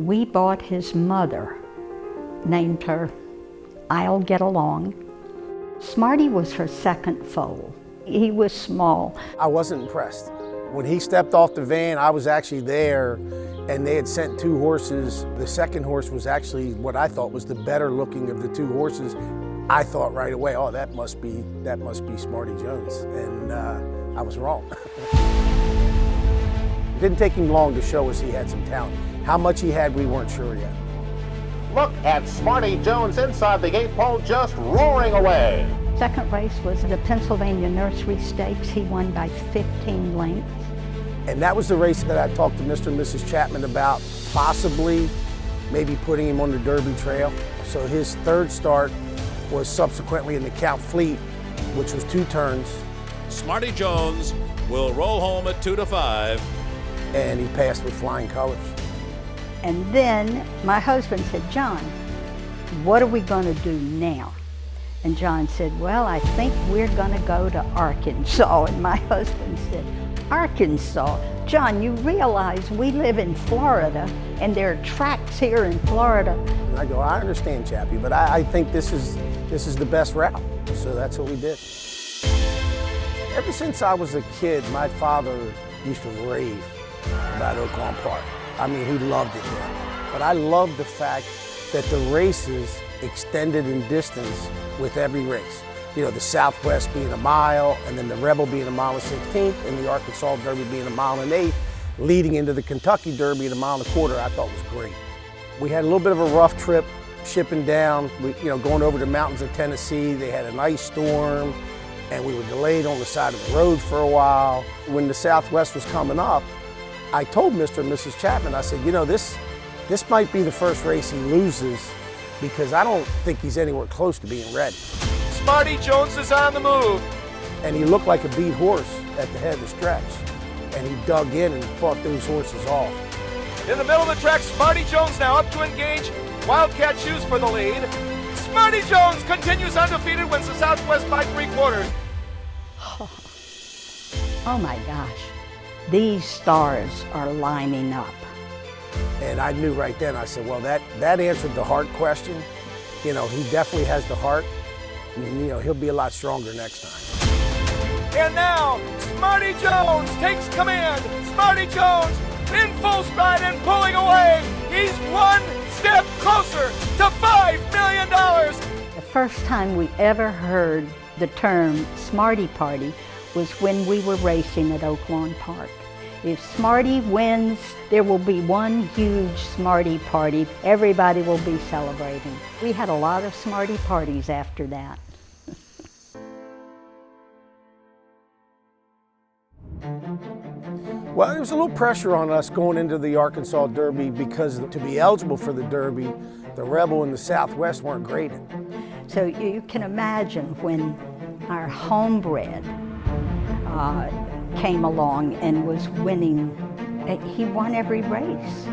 we bought his mother, named her I'll Get Along. Smarty was her second foal. He was small. I wasn't impressed. When he stepped off the van, I was actually there, and they had sent 2 horses. The second horse was actually what I thought was the better looking of the 2 horses. I thought right away, oh, that must be Smarty Jones, and I was wrong. It didn't take him long to show us he had some talent. How much he had, we weren't sure yet. Look at Smarty Jones inside the gate pole, just roaring away. Second race was the Pennsylvania Nursery Stakes. He won by 15 lengths. And that was the race that I talked to Mr. and Mrs. Chapman about, possibly maybe putting him on the Derby trail. So his third start was subsequently in the Count Fleet, which was 2 turns. Smarty Jones will roll home at 2-5. And he passed with flying colors. And then my husband said, John, what are we going to do now? And John said, well, I think we're going to go to Arkansas. And my husband said, Arkansas? John, you realize we live in Florida and there are tracks here in Florida. And I go, I understand, Chappie, but I think this is the best route. So that's what we did. Ever since I was a kid, my father used to rave about Oaklawn Park. I mean, he loved it there. But I loved the fact that the races extended in distance with every race. You know, the Southwest being 1 mile, and then the Rebel being 1.16 miles, and the Arkansas Derby being 1.8 miles, leading into the Kentucky Derby at 1.25 miles, I thought was great. We had a little bit of a rough trip shipping down, going over the mountains of Tennessee. They had an ice storm, and we were delayed on the side of the road for a while. When the Southwest was coming up, I told Mr. and Mrs. Chapman, I said, this might be the first race he loses, because I don't think he's anywhere close to being ready. Smarty Jones is on the move. And he looked like a beat horse at the head of the stretch. And he dug in and fought those horses off. In the middle of the track, Smarty Jones now up to engage. Wildcat Shoes for the lead. Smarty Jones continues undefeated, wins the Southwest by 3/4. Oh my gosh, these stars are lining up. And I knew right then, I said, well, that answered the heart question. He definitely has the heart. And, he'll be a lot stronger next time. And now, Smarty Jones takes command. Smarty Jones in full stride and pulling away. He's 1 step closer to $5 million. The first time we ever heard the term Smarty Party was when we were racing at Oaklawn Park. If Smarty wins, there will be one huge Smarty party. Everybody will be celebrating. We had a lot of Smarty parties after that. Well, there was a little pressure on us going into the Arkansas Derby, because to be eligible for the Derby, the Rebel and the Southwest weren't graded. So you can imagine when our homebred came along and was winning. He won every race.